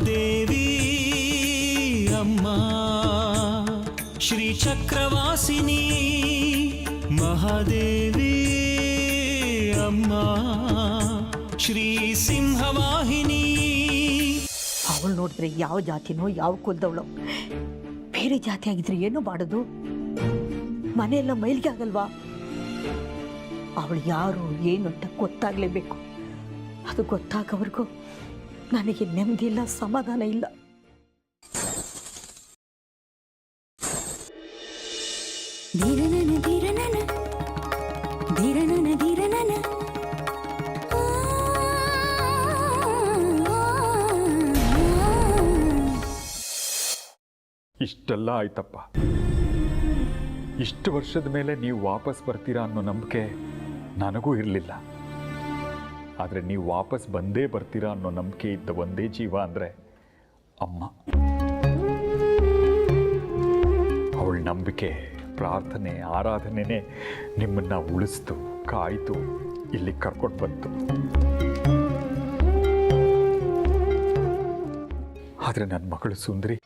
ಮಹಾದೇವಿ ಅಮ್ಮ ಶ್ರೀ ಚಕ್ರವಾಸಿನಿ ಮಹಾದೇವಿ ಅಮ್ಮ ಶ್ರೀ ಸಿಂಹವಾಹಿನಿ. ಅವಳು ನೋಡಿದ್ರೆ ಯಾವ ಜಾತಿನೋ ಯಾವ ಕುಲದವಳು, ಬೇರೆ ಜಾತಿ ಆಗಿದ್ರೆ ಏನು ಮಾಡೋದು? ಮನೆಯೆಲ್ಲ ಮೈಲಿಗೆ ಆಗಲ್ವಾ? ಅವಳು ಯಾರು ಏನು ಅಂತ ಗೊತ್ತಾಗ್ಲೇಬೇಕು. ಅದು ಗೊತ್ತಾಗೋವರೆಗೂ ನನಗೆ ನೆಮ್ಮದಿ ಇಲ್ಲ, ಸಮಾಧಾನ ಇಲ್ಲ. ಧೀರನನ ಧೀರನನ ಧೀರನನ ಧೀರನನ ಇಷ್ಟೆಲ್ಲ ಆಯ್ತಪ್ಪ. ಇಷ್ಟು ವರ್ಷದ ಮೇಲೆ ನೀವು ವಾಪಸ್ ಬರ್ತೀರಾ ಅನ್ನೋ ನಂಬಿಕೆ ನನಗೂ ಇರಲಿಲ್ಲ. ಆದರೆ ನೀವು ವಾಪಸ್ ಬಂದೇ ಬರ್ತೀರಾ ಅನ್ನೋ ನಂಬಿಕೆ ಇದ್ದ ಒಂದೇ ಜೀವ ಅಂದರೆ ಅಮ್ಮ. ಅವಳ ನಂಬಿಕೆ, ಪ್ರಾರ್ಥನೆ, ಆರಾಧನೆನೇ ನಿಮ್ಮನ್ನು ಉಳಿಸ್ತು, ಕಾಯ್ತು, ಇಲ್ಲಿ ಕರ್ಕೊಂಡು ಬಂತು. ಆದರೆ ನನ್ನ ಮಗಳು ಸುಂದರಿ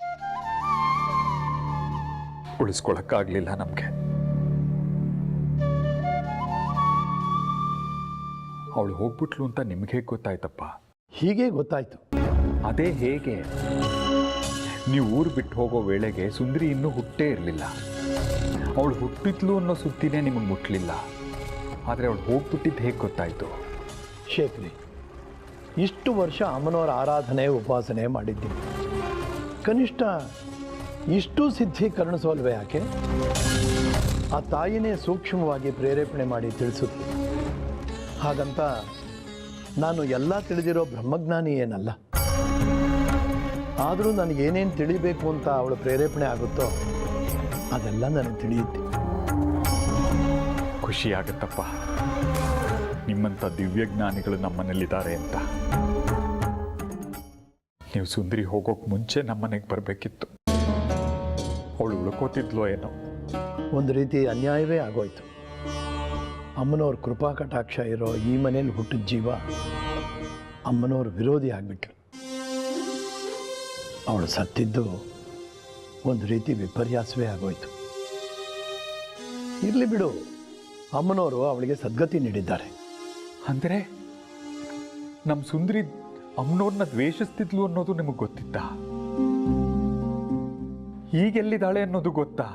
ಉಳಿಸ್ಕೊಳಕ್ಕಾಗಲಿಲ್ಲ ನಮಗೆ. ಅವಳು ಹೋಗ್ಬಿಟ್ಲು ಅಂತ ನಿಮ್ಗೆ ಹೇಗೆ ಗೊತ್ತಾಯ್ತಪ್ಪ? ಹೀಗೆ ಗೊತ್ತಾಯ್ತು. ಅದೇ ಹೇಗೆ? ನೀವು ಊರು ಬಿಟ್ಟು ಹೋಗೋ ವೇಳೆಗೆ ಸುಂದರಿ ಇನ್ನೂ ಹುಟ್ಟೇ ಇರಲಿಲ್ಲ. ಅವಳು ಹುಟ್ಟಿದ್ಲು ಅನ್ನೋ ಸುದ್ದಿನೇ ನಿಮಗೆ ಮುಟ್ಲಿಲ್ಲ. ಆದರೆ ಅವಳು ಹೋಗ್ಬಿಟ್ಟಿದ್ದು ಹೇಗೆ ಗೊತ್ತಾಯ್ತು? ಶೇಖರಿ, ಇಷ್ಟು ವರ್ಷ ಅಮ್ಮನವರ ಆರಾಧನೆ ಉಪಾಸನೆ ಮಾಡಿದ್ದೀನಿ. ಕನಿಷ್ಠ ಇಷ್ಟು ಸಿದ್ಧಿ ಕರುಣಿಸೋಲ್ವೇ ಯಾಕೆ? ಆ ತಾಯಿನೇ ಸೂಕ್ಷ್ಮವಾಗಿ ಪ್ರೇರೇಪಣೆ ಮಾಡಿ ತಿಳಿಸುತ್ತೆ. ಹಾಗಂತ ನಾನು ಎಲ್ಲ ತಿಳಿದಿರೋ ಬ್ರಹ್ಮಜ್ಞಾನಿ ಏನಲ್ಲ. ಆದರೂ ನನಗೇನೇನು ತಿಳಿಬೇಕು ಅಂತ ಅವಳು ಪ್ರೇರೇಪಣೆ ಆಗುತ್ತೋ ಅದೆಲ್ಲ ನನಗೆ ತಿಳಿಯುತ್ತೆ. ಖುಷಿಯಾಗತ್ತಪ್ಪ, ನಿಮ್ಮಂಥ ದಿವ್ಯಜ್ಞಾನಿಗಳು ನಮ್ಮನೇಲಿದ್ದಾರೆ ಅಂತ. ನೀವು ಸುಂದರಿ ಹೋಗೋಕೆ ಮುಂಚೆ ನಮ್ಮನೆಗೆ ಬರಬೇಕಿತ್ತು. ಅವಳು ಉಳ್ಕೋತಿದ್ಲೋ ಏನೋ. ಒಂದು ರೀತಿ ಅನ್ಯಾಯವೇ ಆಗೋಯ್ತು. ಅಮ್ಮನವ್ರ ಕೃಪಾ ಕಟಾಕ್ಷ ಇರೋ ಈ ಮನೇಲಿ ಹುಟ್ಟಿದ ಜೀವ ಅಮ್ಮನವ್ರ ವಿರೋಧಿ ಆಗಿಬಿಟ್ರು. ಅವಳು ಸತ್ತಿದ್ದು ಒಂದು ರೀತಿ ವಿಪರ್ಯಾಸವೇ ಆಗೋಯ್ತು. ಇರಲಿ ಬಿಡು, ಅಮ್ಮನವರು ಅವಳಿಗೆ ಸದ್ಗತಿ ನೀಡಿದ್ದಾರೆ. ಅಂದರೆ ನಮ್ಮ ಸುಂದರಿ ಅಮ್ಮನವ್ರನ್ನ ದ್ವೇಷಿಸ್ತಿದ್ಲು ಅನ್ನೋದು ನಿಮಗೆ ಗೊತ್ತಿತ್ತಾ? ಈಗೆಲ್ಲಿದ್ದಾಳೆ ಅನ್ನೋದು ಗೊತ್ತಾ?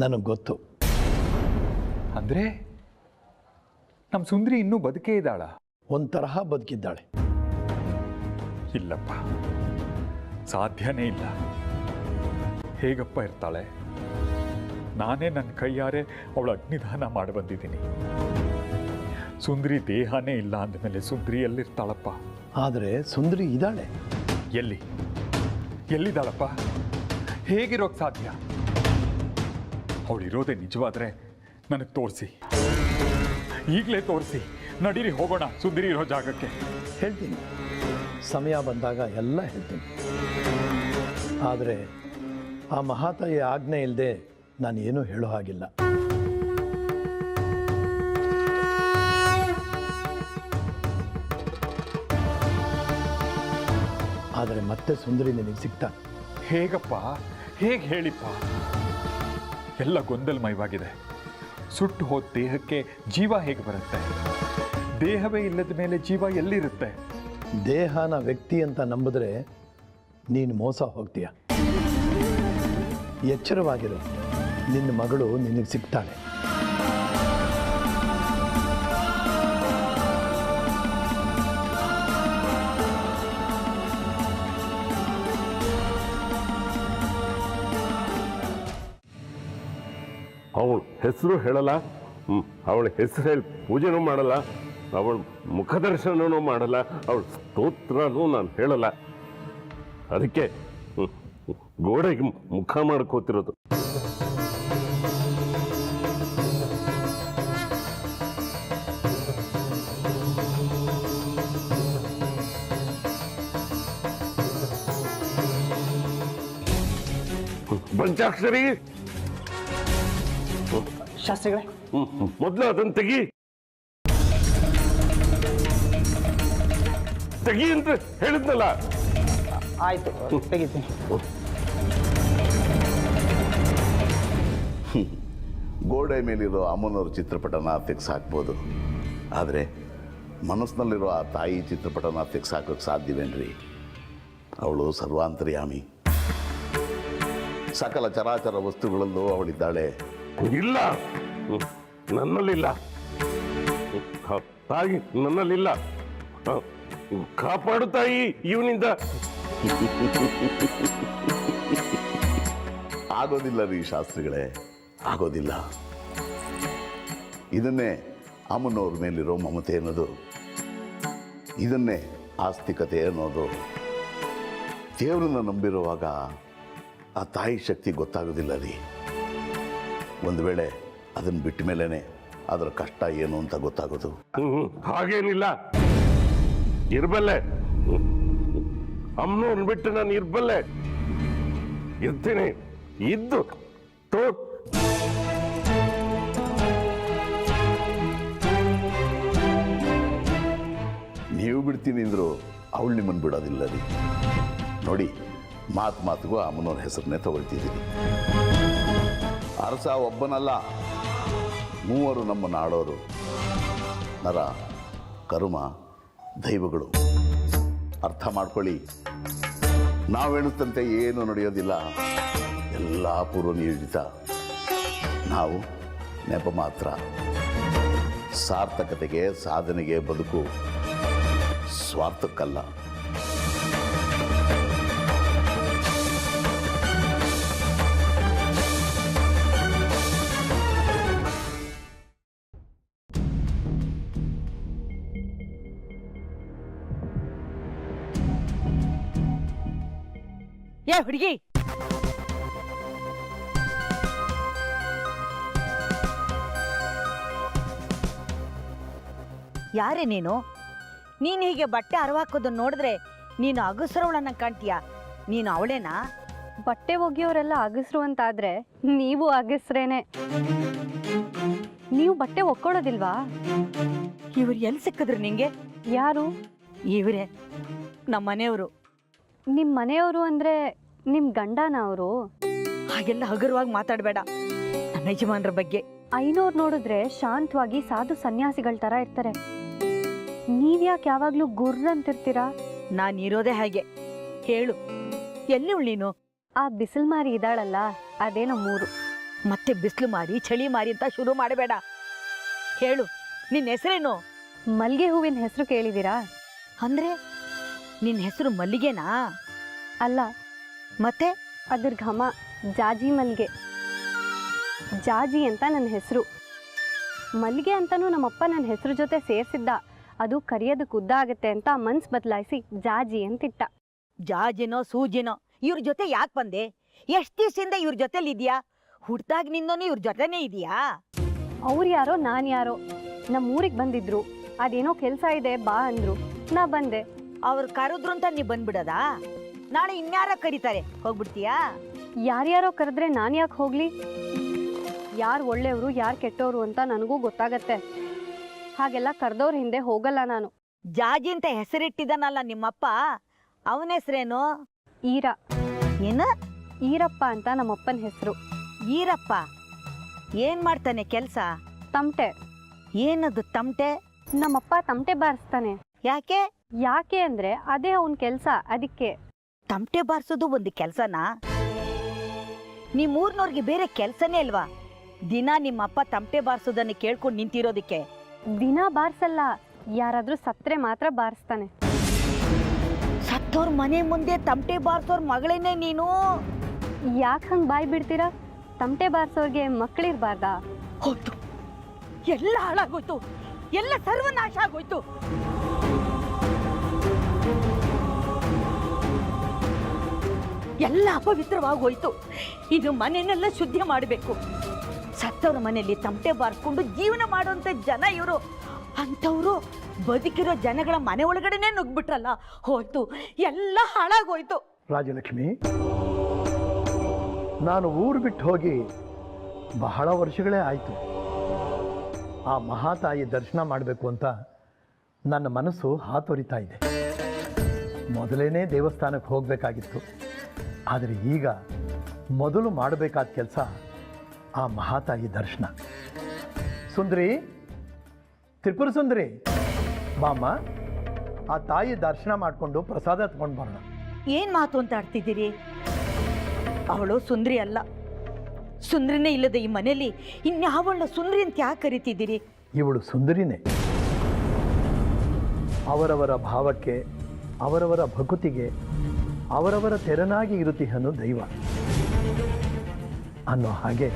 ನನಗೆ ಗೊತ್ತು. ಅಂದರೆ ನಮ್ಮ ಸುಂದರಿ ಇನ್ನೂ ಬದುಕೇ ಇದ್ದಾಳ? ಒಂದು ತರಹ ಬದುಕಿದ್ದಾಳೆ. ಇಲ್ಲಪ್ಪ, ಸಾಧ್ಯನೇ ಇಲ್ಲ. ಹೇಗಪ್ಪ ಇರ್ತಾಳೆ? ನಾನೇ ನನ್ನ ಕೈಯಾರೆ ಅವಳ ಅಗ್ನಿದಾನ ಮಾಡಿ ಬಂದಿದ್ದೀನಿ. ಸುಂದರಿ ದೇಹನೇ ಇಲ್ಲ ಅಂದಮೇಲೆ ಸುಂದರಿ ಎಲ್ಲಿರ್ತಾಳಪ್ಪ? ಆದರೆ ಸುಂದರಿ ಇದ್ದಾಳೆ. ಎಲ್ಲಿದ್ದಾಳಪ್ಪ? ಹೇಗಿರೋಕ್ಕೆ ಸಾಧ್ಯ? ಅವಳಿರೋದೇ ನಿಜವಾದರೆ ನನಗೆ ತೋರಿಸಿ, ಈಗಲೇ ತೋರಿಸಿ. ನಡೀರಿ ಹೋಗೋಣ ಸುಂದರಿ ಇರೋ ಜಾಗಕ್ಕೆ. ಹೇಳ್ತೀನಿ, ಸಮಯ ಬಂದಾಗ ಎಲ್ಲ ಹೇಳ್ತೀನಿ. ಆದರೆ ಆ ಮಹಾತಾಯಿ ಆಜ್ಞೆ ಇಲ್ಲದೆ ನಾನು ಏನೂ ಹೇಳೋ ಹಾಗಿಲ್ಲ. ಆದರೆ ಮತ್ತೆ ಸುಂದರಿ ನಿನಗೆ ಸಿಗ್ತಾ? ಹೇಗಪ್ಪ? ಹೇಗೆ ಹೇಳಿಪ್ಪ? ಎಲ್ಲ ಗೊಂದಲಮಯವಾಗಿದೆ. ಸುಟ್ಟು ಹೋದ ದೇಹಕ್ಕೆ ಜೀವ ಹೇಗೆ ಬರುತ್ತೆ? ದೇಹವೇ ಇಲ್ಲದ ಮೇಲೆ ಜೀವ ಎಲ್ಲಿರುತ್ತೆ? ದೇಹನ ವ್ಯಕ್ತಿ ಅಂತ ನಂಬಿದ್ರೆ ನೀನು ಮೋಸ ಹೋಗ್ತೀಯ. ಎಚ್ಚರವಾಗಿರು, ನಿನ್ನ ಮಗಳು ನಿನಗೆ ಸಿಗ್ತಾಳೆ. ಅವಳ ಹೆಸರು ಹೇಳಲ್ಲ, ಅವಳ ಹೆಸರು ಹೇಳಿ ಪೂಜೆನೂ ಮಾಡಲ್ಲ, ಅವಳ ಮುಖದರ್ಶನನೂ ಮಾಡಲ್ಲ, ಅವಳ ಸ್ತೋತ್ರನೂ ನಾನು ಹೇಳಲ್ಲ. ಅದಕ್ಕೆ ಗೋಡೆಗೆ ಮುಖ ಮಾಡ್ಕೋತಿರೋದು. ಪಂಚಾಕ್ಷರಿ, ಶಾಸ್ತ್ರಿಗಳೇ, ಮೊದಲು ಅದನ್ನು ತೆಗಿ ಅಂತ ಹೇಳಿದ್ನಲ್ಲ. ಆಯಿತು ತೆಗಿತೀನಿ. ಗೋಡೆ ಮೇಲಿರೋ ಅಮ್ಮನವ್ರ ಚಿತ್ರಪಟನ ತೆಗ್ಸಿ ಹಾಕ್ಬೋದು, ಆದರೆ ಮನಸ್ಸಿನಲ್ಲಿರೋ ಆ ತಾಯಿ ಚಿತ್ರಪಟನ ತೆಗ್ಸಿ ಹಾಕೋಕ್ಕೆ ಸಾಧ್ಯವೇನ್ರಿ? ಅವಳು ಸರ್ವಾಂತರ್ಯಾಮಿ, ಸಕಲ ಚರಾಚರ ವಸ್ತುಗಳಲ್ಲೂ ಅವಳಿದ್ದಾಳೆ. ಇಲ್ಲ, ನನ್ನಲ್ಲಿಲ್ಲ. ತಾಯಿ ನನ್ನಲ್ಲಿಲ್ಲ. ಕಾಪಾಡು ತಾಯಿ ಇವನಿಂದ. ಆಗೋದಿಲ್ಲ ರೀ ಶಾಸ್ತ್ರಿಗಳೇ, ಆಗೋದಿಲ್ಲ. ಇದನ್ನೇ ಅಮ್ಮನವ್ರ ಮೇಲಿರೋ ಮಮತೆ ಅನ್ನೋದು, ಇದನ್ನೇ ಆಸ್ತಿಕತೆ ಅನ್ನೋದು. ದೇವರನ್ನ ನಂಬಿರುವಾಗ ಆ ತಾಯಿ ಶಕ್ತಿ ಗೊತ್ತಾಗೋದಿಲ್ಲ ರೀ. ಒಂದು ವೇಳೆ ಅದನ್ನು ಬಿಟ್ಟ ಮೇಲೇ ಅದರ ಕಷ್ಟ ಏನು ಅಂತ ಗೊತ್ತಾಗೋದು. ಹಾಗೇನಿಲ್ಲ, ಇರ್ಬಲ್ಲೆ. ಅಮ್ಮನವ್ರನ್ನ ಬಿಟ್ಟು ನಾನು ಇರ್ಬಲ್ಲೆ, ಇರ್ತೀನಿ. ಇದ್ದು ನೀವು ಬಿಡ್ತೀನಿ ಅಂದರು ಅವಳು ನಿಮ್ಮನ್ನು ಬಿಡೋದಿಲ್ಲ ರೀ. ನೋಡಿ, ಮಾತಿಗೂ ಅಮ್ಮನವ್ರ ಹೆಸರನ್ನೇ ತಗೊಳ್ತಿದ್ದೀರಿ. ಅರಸ ಒಬ್ಬನಲ್ಲ, ಮೂವರು ನಮ್ಮನ್ನು ಆಡೋರು. ನರ, ಕರುಮ, ದೈವಗಳು. ಅರ್ಥ ಮಾಡ್ಕೊಳ್ಳಿ, ನಾವೆಣಿಸ್ತಂತೆ ಏನು ನಡೆಯೋದಿಲ್ಲ, ಎಲ್ಲ ಪೂರ್ವ ನಿಯೋಜಿತ. ನಾವು ನೆಪ ಮಾತ್ರ. ಸಾರ್ಥಕತೆಗೆ, ಸಾಧನೆಗೆ ಬದುಕು, ಸ್ವಾರ್ಥಕ್ಕಲ್ಲ. ಏ ಹುಡುಗಿ, ಯಾರೇ ನೀನು? ನೀನು ಹೀಗೆ ಬಟ್ಟೆ ಅರವಾಕೋದನ್ನ ನೋಡಿದ್ರೆ ನೀನು ಅಗಸರವಳನ್ನ ಕಾಣ್ತೀಯ. ನೀನು ಅವಳೇನಾ? ಬಟ್ಟೆ ಒಗೆಯೋರೆಲ್ಲ ಅಗಸ್ರು ಅಂತಾದ್ರೆ ನೀವು ಅಗಸ್ರೇನೆ. ನೀವು ಬಟ್ಟೆ ಒಕ್ಕೊಳ್ಳೋದಿಲ್ವಾ? ಇವ್ರು ಎಲ್ಲಿ ಸಿಕ್ಕಿದ್ರು ನಿಂಗೆ? ಯಾರು? ಇವರೇ ನಮ್ಮ ಮನೆಯವರು. ನಿಮ್ಮ ಮನೆಯವರು ಅಂದ್ರೆ ನಿಮ್ಮ ಗಂಡನ ಅವರು? ಹಾಗೆಲ್ಲ ಹಗುರವಾಗಿ ಮಾತಾಡಬೇಡ ನಮ್ಮ ಯಜಮಾನ್ರ ಬಗ್ಗೆ. ಐನೋರ್ ನೋಡಿದ್ರೆ ಶಾಂತವಾಗಿ ಸಾಧು ಸನ್ಯಾಸಿಗಳ ತರ ಇರ್ತಾರೆ. ನೀವ್ಯಾಕೆ ಯಾವಾಗ್ಲೂ ಗುರ್ರ ಅಂತಿರ್ತೀರಾ? ನಾನು ಇರೋದೇ ಹಾಗೆ. ಹೇಳು, ಎಲ್ಲಿ ನೀನು? ಆ ಬಿಸಿಲು ಮಾರಿ ಇದ್ದಾಳಲ್ಲ, ಅದೇ ನಮ್ಮೂರು. ಮತ್ತೆ ಬಿಸಿಲು ಮಾರಿ ಚಳಿ ಮಾರಿ ಅಂತ ಶುರು ಮಾಡಬೇಡ. ಹೇಳು, ನಿನ್ನ ಹೆಸರೇನು? ಮಲ್ಲಿಗೆ ಹೂವಿನ ಹೆಸರು ಕೇಳಿದೀರಾ? ಅಂದ್ರೆ ನಿನ್ನ ಹೆಸರು ಮಲ್ಲಿಗೆನಾ? ಅಲ್ಲ, ಮತ್ತೆ ಅದ್ರ ಘಮ ಜಾಜಿ ಮಲ್ಲಿಗೆ. ಜಾಜಿ ಅಂತ ನನ್ನ ಹೆಸರು. ಮಲ್ಲಿಗೆ ಅಂತನೂ ನಮ್ಮಪ್ಪ ನನ್ನ ಹೆಸರು ಜೊತೆ ಸೇರಿಸಿದ್ದ. ಅದು ಕರಿಯೋದಕ್ಕೆ ಉದ್ದ ಆಗುತ್ತೆ ಅಂತ ಮನ್ಸು ಬದಲಾಯಿಸಿ ಜಾಜಿ ಅಂತಿಟ್ಟ. ಜಾಜಿನೋ ಸೂಜಿನೋ ಇವ್ರ ಜೊತೆ ಯಾಕೆ ಬಂದೆ? ಎಷ್ಟು ದಿವಸದಿಂದ ಇವ್ರ ಜೊತೆಲಿ ಇದೆಯಾ? ಹುಟ್ಟಾಗಿನಿಂದನೂ ಇವ್ರ ಜೊತೆನೇ ಇದೆಯಾ? ಅವ್ರು ಯಾರೋ ನಾನು ಯಾರೋ ನಮ್ಮ ಊರಿಗೆ ಬಂದಿದ್ರು. ಅದೇನೋ ಕೆಲಸ ಇದೆ ಬಾ ಅಂದ್ರು, ನಾ ಬಂದೆ. ಅವ್ರು ಕರೆದ್ರು ಅಂತ ನೀ ಬಂದ್ಬಿಡೋದಾ? ನಾಳೆ ಇನ್ಯಾರ ಕರೀತಾರೆ, ಹೋಗ್ಬಿಡ್ತೀಯಾ? ಯಾರ್ಯಾರೋ ಕರೆದ್ರೆ ನಾನು ಯಾಕೆ ಹೋಗ್ಲಿ? ಯಾರು ಒಳ್ಳೆಯವರು ಯಾರು ಕೆಟ್ಟವರು ಅಂತ ನನಗೂ ಗೊತ್ತಾಗತ್ತೆ. ಹಾಗೆಲ್ಲ ಕರೆದವ್ರ ಹಿಂದೆ ಹೋಗಲ್ಲ ನಾನು. ಜಾಜಿ ಅಂತ ಹೆಸರಿಟ್ಟಿದ್ದಾನಲ್ಲ ನಿಮ್ಮಪ್ಪ, ಅವನ ಹೆಸರೇನು? ಈರ. ಏನು? ಈರಪ್ಪ ಅಂತ ನಮ್ಮಪ್ಪನ ಹೆಸರು. ಈರಪ್ಪ ಏನ್ ಮಾಡ್ತಾನೆ ಕೆಲಸ? ತಮಟೆ. ಏನದು ತಮಟೆ? ನಮ್ಮಪ್ಪ ತಮಟೆ ಬಾರಿಸ್ತಾನೆ. ಯಾಕೆ? ಯಾಕೆ ಅಂದ್ರೆ ಅದೇ ಅವನ ಕೆಲಸ, ಅದಕ್ಕೆ. ತಮಟೆ ಬಾರಿಸೋದು ಒಂದು ಕೆಲಸನಾ? ನಿಮ್ಮೂರ್ನವ್ರಿಗೆ ಬೇರೆ ಕೆಲಸನೇ ಅಲ್ವಾ ದಿನ ನಿಮ್ಮಪ್ಪ ತಮಟೆ ಬಾರಿಸೋದನ್ನ ಕೇಳ್ಕೊಂಡು ನಿಂತಿರೋದಕ್ಕೆ? ದಿನ ಬಾರಿಸಲ್ಲ, ಯಾರಾದ್ರೂ ಸತ್ರೆ ಮಾತ್ರ ಬಾರಿಸ್ತಾನೆ. ಸತ್ತೋರ್ ಮನೆ ಮುಂದೆ ತಮಟೆ ಬಾರಿಸೋರ್ ಮಗಳೇನೆ ನೀನು? ಯಾಕೆ ಹಂಗೆ ಬಾಯ್ ಬಿಡ್ತೀರಾ? ತಮಟೆ ಬಾರಿಸೋರ್ಗೆ ಮಕ್ಕಳಿರ್ಬಾರ್ದಾ? ಹೋಯ್ತು, ಎಲ್ಲ ಹಾಳಾಗೋಯ್ತು, ಎಲ್ಲ ಸರ್ವನಾಶ ಆಗೋಯ್ತು. ಎಲ್ಲ ಅಪವಿತ್ರವಾಗೋಯ್ತು. ಇದು ಮನೆಯನ್ನೆಲ್ಲ ಶುದ್ಧ ಮಾಡಬೇಕು. ಸತ್ತವ್ರ ಮನೆಯಲ್ಲಿ ತಮಟೆ ಬಾರಿಸ್ಕೊಂಡು ಜೀವನ ಮಾಡುವಂತ ಜನ ಇವರು. ಅಂಥವ್ರು ಬದುಕಿರೋ ಜನಗಳ ಮನೆ ಒಳಗಡೆನೆ ನುಗ್ಬಿಟ್ರಲ್ಲ, ಹೋಯ್ತು, ಎಲ್ಲ ಹಾಳಾಗೋಯ್ತು. ರಾಜಲಕ್ಷ್ಮಿ, ನಾನು ಊರು ಬಿಟ್ಟು ಹೋಗಿ ಬಹಳ ವರ್ಷಗಳೇ ಆಯಿತು. ಆ ಮಹಾತಾಯಿ ದರ್ಶನ ಮಾಡಬೇಕು ಅಂತ ನನ್ನ ಮನಸ್ಸು ಹಾತೊರಿತಾ ಇದೆ. ಮೊದಲೇನೇ ದೇವಸ್ಥಾನಕ್ಕೆ ಹೋಗಬೇಕಾಗಿತ್ತು. ಆದರೆ ಈಗ ಮೊದಲು ಮಾಡಬೇಕಾದ ಕೆಲಸ ಆ ಮಹಾತಾಯಿ ದರ್ಶನ. ಸುಂದರಿ, ತ್ರಿಪುರ ಸುಂದರಿ, ಬಾಮ್ಮ, ಆ ತಾಯಿ ದರ್ಶನ ಮಾಡಿಕೊಂಡು ಪ್ರಸಾದ ತಗೊಂಡು ಬರೋಣ. ಏನು ಮಾತು ಅಂತ ಆಡ್ತಿದ್ದೀರಿ? ಅವಳು ಸುಂದ್ರಿ ಅಲ್ಲ. ಸುಂದ್ರಿನೇ ಇಲ್ಲದೆ ಈ ಮನೆಯಲ್ಲಿ ಇನ್ಯಾವಳ ಸುಂದ್ರಿ ಅಂತ ಯಾಕೆ ಕರಿತಿದ್ದೀರಿ? ಇವಳು ಸುಂದರಿನೇ. ಅವರವರ ಭಾವಕ್ಕೆ, ಅವರವರ ಭಕುತಿಗೆ ಅವರವರ ತೆರನಾಗಿ ಇರುತ್ತಿಹನು ದೈವ ಅನ್ನೋ ಹಾಗೆ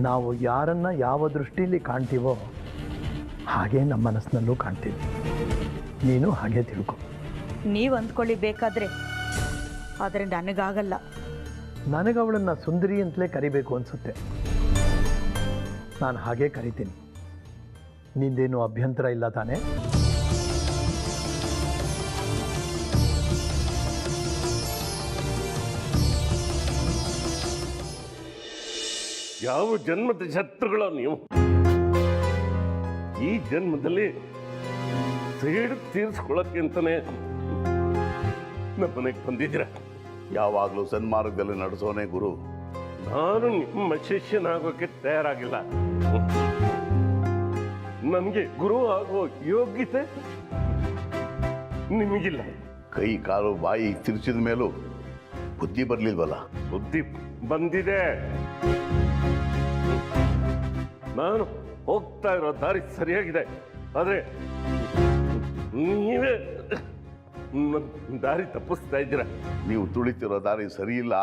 ನಾವು ಯಾರನ್ನ ಯಾವ ದೃಷ್ಟಿಯಲ್ಲಿ ಕಾಣ್ತೀವೋ ಹಾಗೆ ನಮ್ಮ ಮನಸ್ಸಿನಲ್ಲೂ ಕಾಣ್ತೀವಿ. ನೀನು ಹಾಗೆ ತಿಳ್ಕೊ. ನೀವು ಅಂದ್ಕೊಳ್ಳಿ ಬೇಕಾದ್ರೆ, ಆದರೆ ನನಗಾಗಲ್ಲ. ನನಗವಳನ್ನು ಸುಂದರಿ ಅಂತಲೇ ಕರಿಬೇಕು ಅನಿಸುತ್ತೆ. ನಾನು ಹಾಗೆ ಕರಿತೀನಿ. ನಿಂದೇನು ಅಭ್ಯಂತರ ಇಲ್ಲ ತಾನೇ? ಯಾವ ಜನ್ಮದ ಶತ್ರುಗಳು ನೀವು? ಈ ಜನ್ಮದಲ್ಲಿ ಸೇಡು ತೀರಿಸ್ಕೊಳ್ಳೋಕ್ಕೆ ಅಂತಾನೆ ನಮ್ಮನೆಗೆ ಬಂದಿದ್ದೀರ. ಯಾವಾಗಲೂ ಸನ್ಮಾರ್ಗದಲ್ಲಿ ನಡೆಸೋನೇ ಗುರು. ನಾನು ನಿಮ್ಮ ಶಿಷ್ಯನಾಗೋಕೆ ತಯಾರಾಗಿಲ್ಲ. ನನಗೆ ಗುರು ಆಗುವ ಯೋಗ್ಯತೆ ನಿಮಗಿಲ್ಲ. ಕೈ ಕಾಲು ಬಾಯಿ ತಿರ್ಚಿದ ಮೇಲೂ ಬುದ್ಧಿ ಬರಲಿಲ್ವಲ್ಲ? ಬುದ್ಧಿ ಬಂದಿದೆ. ನಾನು ಹೋಗ್ತಾ ಇರೋ ದಾರಿ ಸರಿಯಾಗಿದೆ, ಆದರೆ ನೀವೇ ದಾರಿ ತಪ್ಪಿಸ್ತಾ ಇದ್ದೀರ. ನೀವು ತುಳಿತಿರೋ ದಾರಿ ಸರಿ ಇಲ್ಲ,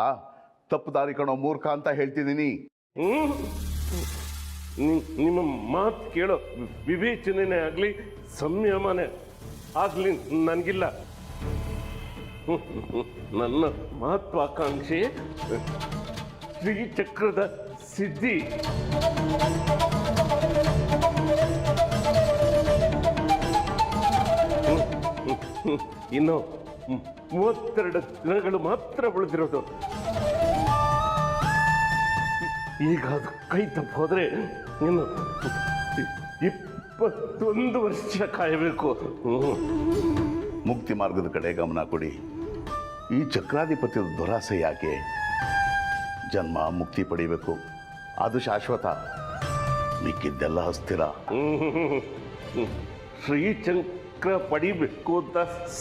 ತಪ್ಪು ದಾರಿ ಕಣೋ ಮೂರ್ಖ ಅಂತ ಹೇಳ್ತಿದ್ದೀನಿ. ನಿಮ್ಮ ಮಾತು ಕೇಳೋ ವಿವೇಚನೆ ಆಗಲಿ, ಸಂಯಮನೆ ಆಗಲಿ ನನಗಿಲ್ಲ. ನನ್ನ ಮಹತ್ವಾಕಾಂಕ್ಷೆ ಶ್ರೀಚಕ್ರದ ಸಿದ್ಧಿ. ಇನ್ನು 32 ದಿನಗಳು ಮಾತ್ರ ಉಳಿದಿರೋದು. ಈಗ ಅದು ಕೈ ತಪ್ಪು ಹೋದ್ರೆ ಇನ್ನು 21 ವರ್ಷ ಕಾಯಬೇಕು. ಮುಕ್ತಿ ಮಾರ್ಗದ ಕಡೆ ಗಮನ ಕೊಡಿ. ಈ ಚಕ್ರಾಧಿಪತ್ಯದ ದುರಾಸೆ ಯಾಕೆ? ಜನ್ಮ ಮುಕ್ತಿ ಪಡಿಬೇಕು, ಅದು ಶಾಶ್ವತ. ಮಿಕ್ಕಿದ್ದೆಲ್ಲ ಅಸ್ಥಿರ. ಶ್ರೀಚಕ್ರ ಪಡಿಬೇಕು ಅಂತ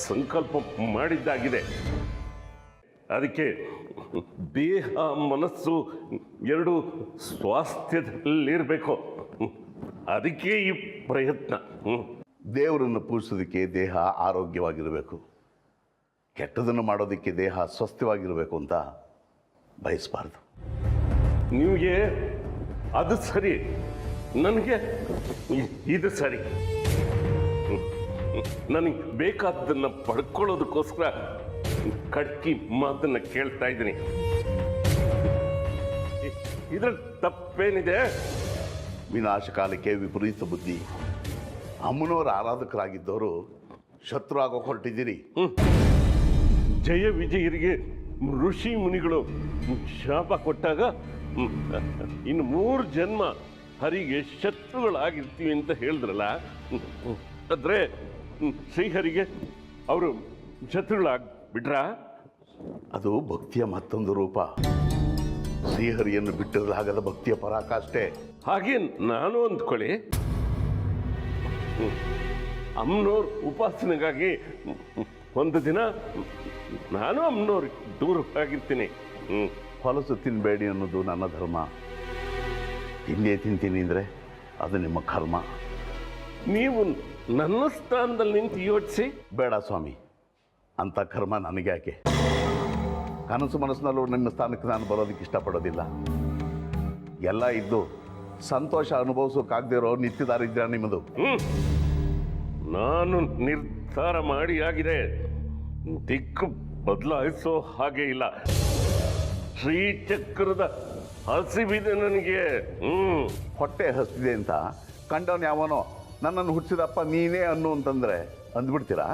ಸಂಕಲ್ಪ ಮಾಡಿದ್ದಾಗಿದೆ. ಅದಕ್ಕೆ ದೇಹ ಮನಸ್ಸು ಎರಡು ಸ್ವಾಸ್ಥ್ಯದಲ್ಲಿರಬೇಕು. ಅದಕ್ಕೆ ಈ ಪ್ರಯತ್ನ. ದೇವರನ್ನು ಪೂಜಿಸೋದಕ್ಕೆ ದೇಹ ಆರೋಗ್ಯವಾಗಿರಬೇಕು, ಕೆಟ್ಟದನ್ನು ಮಾಡೋದಕ್ಕೆ ದೇಹ ಸ್ವಸ್ಥವಾಗಿರಬೇಕು ಅಂತ ಬಯಸಬಾರ್ದು. ನಿಮಗೆ ಅದು ಸರಿ, ನನಗೆ ಇದು ಸರಿ. ನನಗೆ ಬೇಕಾದ್ದನ್ನು ಪಡ್ಕೊಳ್ಳೋದಕ್ಕೋಸ್ಕರ ಕಡ್ಕಿ ಮಾತನ್ನ ಕೇಳ್ತಾ ಇದ್ದೀನಿ. ಇದ್ರಲ್ಲಿ ತಪ್ಪೇನಿದೆ? ವಿನಾಶಕಾಲಕ್ಕೆ ವಿಪರೀತ ಬುದ್ಧಿ. ಅಮ್ಮನವರ ಆರಾಧಕರಾಗಿದ್ದವರು ಶತ್ರು ಆಗೋ ಹೊರಟಿದ್ದೀರಿ. ಜಯ ವಿಜಯರಿಗೆ ಋಷಿ ಮುನಿಗಳು ಶಾಪ ಕೊಟ್ಟಾಗ ಇನ್ನು 3 ಜನ್ಮ ಹರಿಗೆ ಶತ್ರುಗಳಾಗಿರ್ತೀವಿ ಅಂತ ಹೇಳಿದ್ರಲ್ಲ, ಆದ್ರೆ ಶ್ರೀಹರಿಗೆ ಅವರು ಶತ್ರುಗಳಾಗ್ಬಿಟ್ರ? ಅದು ಭಕ್ತಿಯ ಮತ್ತೊಂದು ರೂಪ. ಶ್ರೀಹರಿಯನ್ನು ಬಿಟ್ಟಿರಲಾಗದ ಭಕ್ತಿಯ ಪರಾಕಾಷ್ಠೆ. ಹಾಗೆ ನಾನು ಅಂದ್ಕೊಳ್ಳಿ, ಅಮ್ಮನವ್ರ ಉಪಾಸನೆಗಾಗಿ ಒಂದು ದಿನ ನಾನು ಅಮ್ಮನವ್ರಿಗೆ ದೂರ ಆಗಿರ್ತೀನಿ. ಹೊಲಸು ತಿನ್ನಬೇಡಿ ಅನ್ನೋದು ನನ್ನ ಧರ್ಮ. ತಿಂದೇ ತಿಂತೀನಿ ಅಂದರೆ ಅದು ನಿಮ್ಮ ಕರ್ಮ. ನೀವು ನನ್ನ ಸ್ಥಾನದಲ್ಲಿ ನಿಂತು ಯೋಚಿಸಿ. ಬೇಡ ಸ್ವಾಮಿ, ಅಂಥ ಕರ್ಮ ನನಗೆ ಯಾಕೆ? ಕನಸು ಮನಸ್ಸಿನಲ್ಲೂ ನಿಮ್ಮ ಸ್ಥಾನಕ್ಕೆ ನಾನು ಬರೋದಕ್ಕೆ ಇಷ್ಟಪಡೋದಿಲ್ಲ. ಎಲ್ಲ ಇದ್ದು ಸಂತೋಷ ಅನುಭವಿಸೋಕ್ಕಾಗದೇ ಇರೋ ನಿತ್ಯದಾರಿದ್ರ್ಯ ನಿಮ್ಮದು. ನಾನು ನಿರ್ಧಾರ ಮಾಡಿ ಆಗಿದೆ. ದಿಕ್ಕು ಬದಲಾಯಿಸೋ ಹಾಗೆ ಇಲ್ಲ. ಶ್ರೀಚಕ್ರದ ಹಸಿವಿದೆ ನನಗೆ. ಹೊಟ್ಟೆ ಹಸಿದೆ ಅಂತ ಕಂಡವನು ಯಾವನೋ ನನ್ನನ್ನು ಹುಟ್ಟಿಸಿದಪ್ಪ ನೀನೇ ಅನ್ನು ಅಂತಂದರೆ ಅಂದ್ಬಿಡ್ತೀರಾ?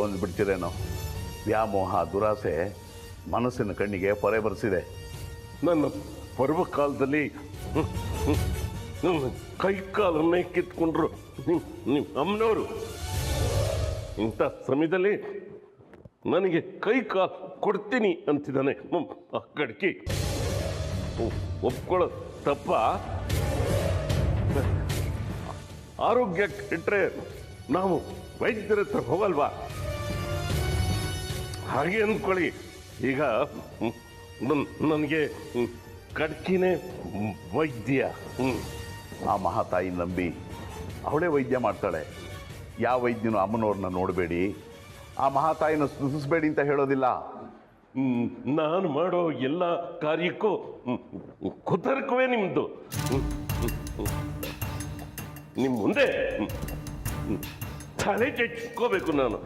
ಅಂದ್ಬಿಡ್ತೀರೇನೋ? ವ್ಯಾಮೋಹ ದುರಾಸೆ ಮನಸ್ಸಿನ ಕಣ್ಣಿಗೆ ಪೊರೆ ಬರೆಸಿದೆ. ನನ್ನ ಪರ್ವಕಾಲದಲ್ಲಿ ಕೈ ಕಾಲನ್ನೇ ಕಿತ್ಕೊಂಡ್ರು ನಿಮ್ಮ ಅಮ್ಮನವರು. ಇಂಥ ಸಮಯದಲ್ಲಿ ನನಗೆ ಕೈ ಕಾಲು ಕೊಡ್ತೀನಿ ಅಂತಿದ್ದಾನೆ ಆ ಕಡ್ಕಿ. ಒಪ್ಕೊಳ್ಳೋ ತಪ್ಪ? ಆರೋಗ್ಯ ಕೆಟ್ಟರೆ ನಾವು ವೈದ್ಯರ ಹತ್ರ ಹೋಗಲ್ವಾ? ಹಾಗೆ ಅಂದ್ಕೊಳ್ಳಿ. ಈಗ ನನಗೆ ಕಡ್ಕಿನೇ ವೈದ್ಯ. ಆ ಮಹಾತಾಯಿ ನಂಬಿ ಅವಳೇ ವೈದ್ಯ ಮಾಡ್ತಾಳೆ. ಯಾವ ವೈದ್ಯನೂ ಅಮ್ಮನವ್ರನ್ನ ನೋಡಬೇಡಿ, ಆ ಮಹಾತಾಯಿನ ಸ್ತುತಿಸಬೇಡಿ ಅಂತ ಹೇಳೋದಿಲ್ಲ. ನಾನು ಮಾಡೋ ಎಲ್ಲ ಕಾರ್ಯಕ್ಕೂ ಕುತರ್ಕವೇ ನಿಮ್ಮದು. ನಿಮ್ಮ ಮುಂದೆ ತಲೆ ಕೆಚ್ಕೋಬೇಕು ನಾನು.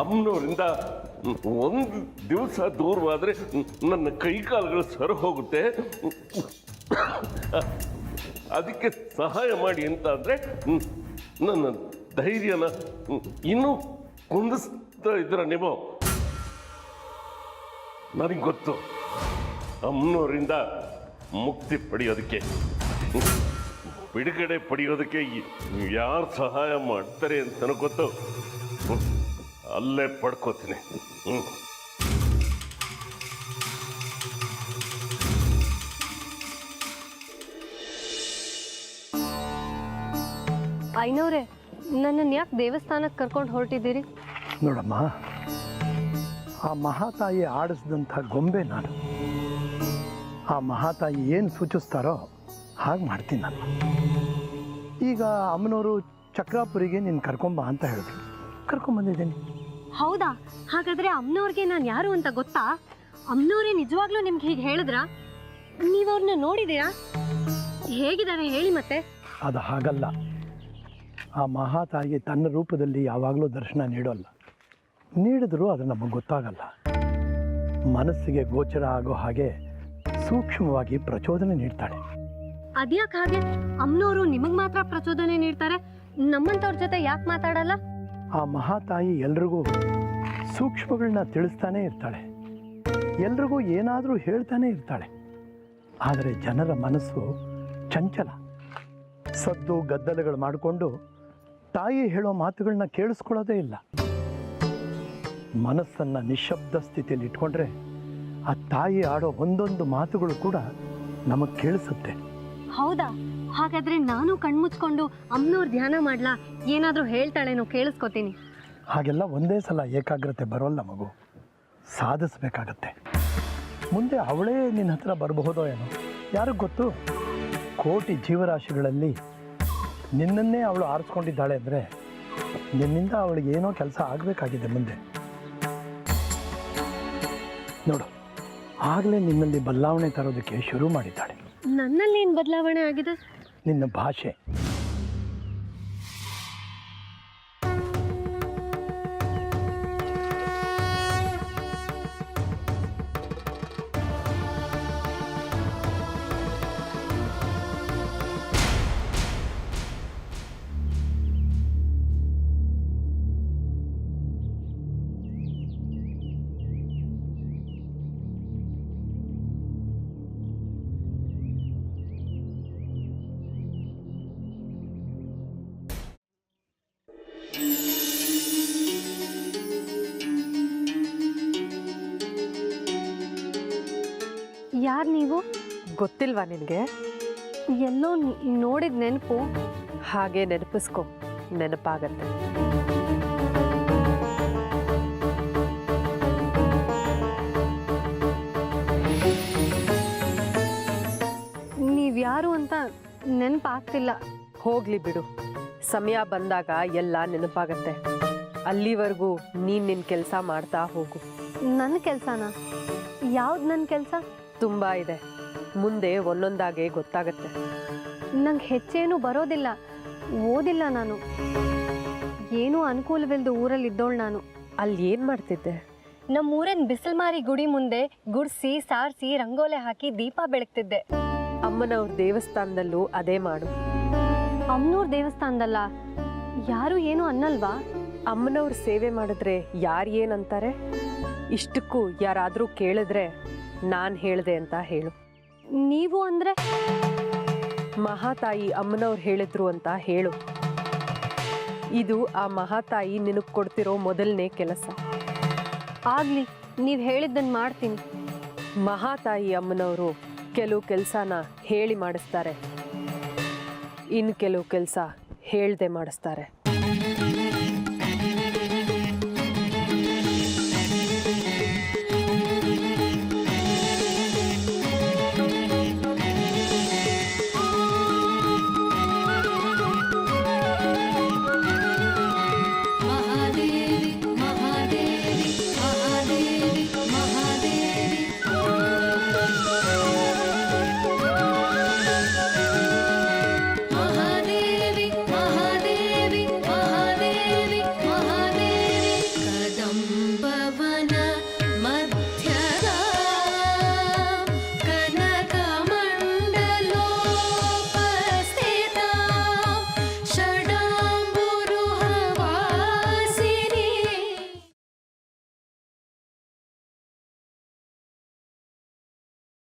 ಅಮ್ಮನವರಿಂದ ಒಂದು ದಿವಸ ದೂರವಾದರೆ ನನ್ನ ಕೈಕಾಲುಗಳು ಸರ ಹೋಗುತ್ತೆ. ಅದಕ್ಕೆ ಸಹಾಯ ಮಾಡಿ ಅಂತ ಅಂದರೆ ನನ್ನ ಧೈರ್ಯನ ಇನ್ನೂ ಕುಂದಿಸ್ತಾ ಇದ್ರ ನೀವು. ನನಗೆ ಗೊತ್ತು ಅಮ್ಮನವರಿಂದ ಮುಕ್ತಿ ಪಡೆಯೋದಕ್ಕೆ, ಬಿಡುಗಡೆ ಪಡೆಯೋದಕ್ಕೆ ಯಾರು ಸಹಾಯ ಮಾಡ್ತಾರೆ ಅಂತ ನನಗೆ ಗೊತ್ತು. ಅಲ್ಲೇ ಪಡ್ಕೋತೀನಿ. ಐನೋರೆ, ನನ್ನನ್ನು ಯಾಕೆ ದೇವಸ್ಥಾನಕ್ಕೆ ಕರ್ಕೊಂಡು ಹೊರಟಿದ್ದೀರಿ? ನೋಡಮ್ಮ, ಆ ಮಹಾತಾಯಿ ಆಡಿಸಿದಂಥ ಗೊಂಬೆ ನಾನು. ಆ ಮಹಾತಾಯಿ ಏನು ಸೂಚಿಸ್ತಾರೋ ಹಾಗೆ ಮಾಡ್ತೀನಿ ನಾನು. ಈಗ ಅಮ್ಮನವರು ಚಕ್ರಾಪುರಿಗೆ ನೀನು ಕರ್ಕೊಂಬ ಅಂತ ಹೇಳಿದ್ರು, ಕರ್ಕೊಂಬಂದಿದ್ದೀನಿ. ಹೌದಾ? ಹಾಗಾದ್ರೆ ಅಮ್ಮನವ್ರಿಗೆ ನಾನು ಯಾರು ಅಂತ ಗೊತ್ತಾ? ಅಮ್ಮನವ್ರೇ ನಿಜವಾಗ್ಲೂ ನಿಮ್ಗೆ ಹೀಗೆ ಹೇಳಿದ್ರಾ? ನೀವು ಅವ್ರನ್ನ ನೋಡಿದ್ದೀರಾ? ಹೇಗಿದ್ದಾರೆ ಹೇಳಿ ಮತ್ತೆ. ಅದು ಹಾಗಲ್ಲ. ಆ ಮಹಾತಾಯಿ ತನ್ನ ರೂಪದಲ್ಲಿ ಯಾವಾಗಲೂ ದರ್ಶನ ನೀಡೋಲ್ಲ. ನೀಡಿದ್ರೂ ಅದು ನಮಗೆ ಗೊತ್ತಾಗಲ್ಲ. ಮನಸ್ಸಿಗೆ ಗೋಚರ ಆಗೋ ಹಾಗೆ ಸೂಕ್ಷ್ಮವಾಗಿ ಪ್ರಚೋದನೆ ನೀಡ್ತಾಳೆ. ಅದ್ಯಾಕೆ ಹಾಗೆ? ಅಮ್ಮನವರು ನಿಮಗೆ ಮಾತ್ರ ಪ್ರಚೋದನೆ ನೀಡ್ತಾರೆ, ನಮ್ಮಂಥವ್ರ ಜೊತೆ ಯಾಕೆ ಮಾತಾಡಲ್ಲ? ಆ ಮಹಾತಾಯಿ ಎಲ್ರಿಗೂ ಸೂಕ್ಷ್ಮಗಳನ್ನ ತಿಳಿಸ್ತಾನೆ ಇರ್ತಾಳೆ, ಎಲ್ರಿಗೂ ಏನಾದರೂ ಹೇಳ್ತಾನೆ ಇರ್ತಾಳೆ. ಆದರೆ ಜನರ ಮನಸ್ಸು ಚಂಚಲ. ಸದ್ದು ಗದ್ದಲಗಳು ಮಾಡಿಕೊಂಡು ತಾಯಿ ಹೇಳೋ ಮಾತುಗಳನ್ನ ಕೇಳಿಸ್ಕೊಳ್ಳೋದೇ ಇಲ್ಲ. ಮನಸ್ಸನ್ನು ನಿಶ್ಶಬ್ದ ಸ್ಥಿತಿಯಲ್ಲಿ ಇಟ್ಕೊಂಡ್ರೆ ಆ ತಾಯಿ ಆಡೋ ಒಂದೊಂದು ಮಾತುಗಳು ಕೂಡ ನಮಗೆ ಕೇಳಿಸುತ್ತೆ. ಹೌದಾ? ಹಾಗಾದ್ರೆ ನಾನು ಕಣ್ಮುಚ್ಕೊಂಡು ಅಮ್ಮನವ್ರ ಧ್ಯಾನ ಮಾಡ್ಲಾ? ಏನಾದರೂ ಹೇಳ್ತಾಳೇನೋ ಕೇಳಿಸ್ಕೊತೀನಿ. ಹಾಗೆಲ್ಲ ಒಂದೇ ಸಲ ಏಕಾಗ್ರತೆ ಬರೋಲ್ಲ ಮಗು, ಸಾಧಿಸಬೇಕಾಗತ್ತೆ. ಮುಂದೆ ಅವಳೇ ನಿನ್ನ ಹತ್ರ ಬರಬಹುದೋ ಏನೋ, ಯಾರಿಗೆ ಗೊತ್ತು? ಕೋಟಿ ಜೀವರಾಶಿಗಳಲ್ಲಿ ನಿನ್ನನ್ನೇ ಅವಳು ಆರಿಸ್ಕೊಂಡಿದ್ದಾಳೆ ಅಂದರೆ ನಿನ್ನಿಂದ ಅವಳಿಗೆ ಏನೋ ಕೆಲಸ ಆಗಬೇಕಾಗಿದೆ ಮುಂದೆ. ನೋಡು, ಆಗಲೇ ನಿನ್ನಲ್ಲಿ ಬದಲಾವಣೆ ತರೋದಕ್ಕೆ ಶುರು ಮಾಡಿದ್ದಾಳೆ. ನನ್ನಲ್ಲಿ ಏನು ಬದಲಾವಣೆ ಆಗಿದೆ? ನಿನ್ನ ಭಾಷೆ. ಯಾರು ನೀವು? ಗೊತ್ತಿಲ್ವಾ ನಿನಗೆ? ಎಲ್ಲೋ ನೋಡಿದ ನೆನಪು. ಹಾಗೆ ನೆನಪಿಸ್ಕೊ, ನೆನಪಾಗತ್ತೆ. ನೀವ್ಯಾರು ಅಂತ ನೆನಪಾಗ್ತಿಲ್ಲ. ಹೋಗ್ಲಿ ಬಿಡು, ಸಮಯ ಬಂದಾಗ ಎಲ್ಲ ನೆನಪಾಗತ್ತೆ. ಅಲ್ಲಿವರೆಗೂ ನೀನು ನಿನ್ನ ಕೆಲಸ ಮಾಡ್ತಾ ಹೋಗು. ನನ್ನ ಕೆಲಸನ? ಯಾವ್ದು ನನ್ನ ಕೆಲಸ? ತುಂಬ ಇದೆ, ಮುಂದೆ ಒಂದೊಂದಾಗೆ ಗೊತ್ತಾಗತ್ತೆ. ನಂಗೆ ಹೆಚ್ಚೇನು ಬರೋದಿಲ್ಲ, ಓದಿಲ್ಲ ನಾನು. ಏನೂ ಅನುಕೂಲವಿಲ್ಲದ ಊರಲ್ಲಿ ಇದ್ದೋಳು ನಾನು. ಅಲ್ಲಿ ಏನು ಮಾಡ್ತಿದ್ದೆ? ನಮ್ಮ ಊರಿನ ಬಿಸಿಲ್ಮಾರಿ ಗುಡಿ ಮುಂದೆ ಗುಡಿಸಿ ಸಾರಿಸಿ ರಂಗೋಲೆ ಹಾಕಿ ದೀಪ ಬೆಳಗ್ತಿದ್ದೆ. ಅಮ್ಮನವ್ರ ದೇವಸ್ಥಾನದಲ್ಲೂ ಅದೇ ಮಾಡು. ಅಮ್ಮನವ್ರ ದೇವಸ್ಥಾನದಲ್ಲ? ಯಾರು ಏನು ಅನ್ನಲ್ವಾ? ಅಮ್ಮನವ್ರ ಸೇವೆ ಮಾಡಿದ್ರೆ ಯಾರು ಏನಂತಾರೆ? ಇಷ್ಟಕ್ಕೂ ಯಾರಾದರೂ ಕೇಳಿದ್ರೆ ನಾನು ಹೇಳಿದೆ ಅಂತ ಹೇಳು. ನೀವು ಅಂದರೆ? ಮಹಾತಾಯಿ ಅಮ್ಮನವ್ರು ಹೇಳಿದ್ರು ಅಂತ ಹೇಳು. ಇದು ಆ ಮಹಾತಾಯಿ ನಿನಗೆ ಕೊಡ್ತಿರೋ ಮೊದಲನೇ ಕೆಲಸ. ಆಗಲಿ, ನೀವು ಹೇಳಿದ್ದನ್ನು ಮಾಡ್ತೀನಿ. ಮಹಾತಾಯಿ ಅಮ್ಮನವರು ಕೆಲವು ಕೆಲಸನ ಹೇಳಿ ಮಾಡಿಸ್ತಾರೆ, ಇನ್ನು ಕೆಲವು ಕೆಲಸ ಹೇಳ್ದೆ ಮಾಡಿಸ್ತಾರೆ.